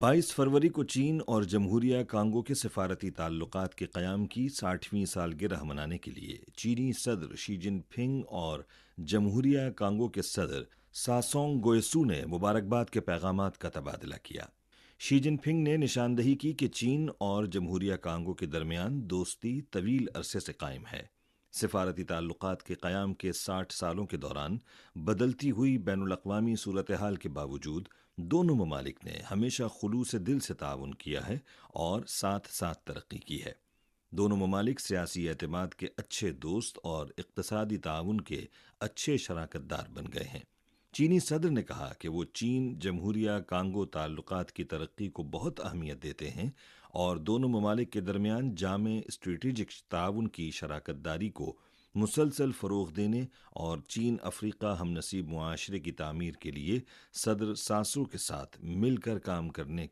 22 फरवरी को चीन और जमहूरिया कांगो के सिफारती ताल्लुकात के क़याम की 60वीं सालगिरह मनाने के लिए चीनी सदर शी जिनपिंग और जमहूरिया कांगो के सदर सासोंग गोयसू ने मुबारकबाद के पैगामात का तबादला किया। शी जिनपिंग ने निशानदही की कि चीन और जमहूरिया कांगो के दरमियान दोस्ती तवील अरसे से कायम है। सिफारती ताल्लुकात के क़याम के 60 सालों के दौरान बदलती हुई बैनुल-अक़वामी सूरत हाल के बावजूद दोनों ममालिक ने हमेशा खुलूस दिल से ताउन किया है और साथ साथ तरक्की की है। दोनों ममालिक सियासी एतमाद के अच्छे दोस्त और इक़्तिसादी ताउन के अच्छे शराकतदार बन गए हैं। चीनी सदर ने कहा कि वो चीन जमहूरिया कांगो ताल्लुकात की तरक्की को बहुत अहमियत देते हैं और दोनों ममालिक के दरमियान जामे स्ट्रेटेजिक ताउन की शराकतदारी को मुसलसल फ़रोग़ देने और चीन अफ्रीका हमनसीब मुआशरे की तामीर के लिए सदर सासो के साथ मिलकर काम करने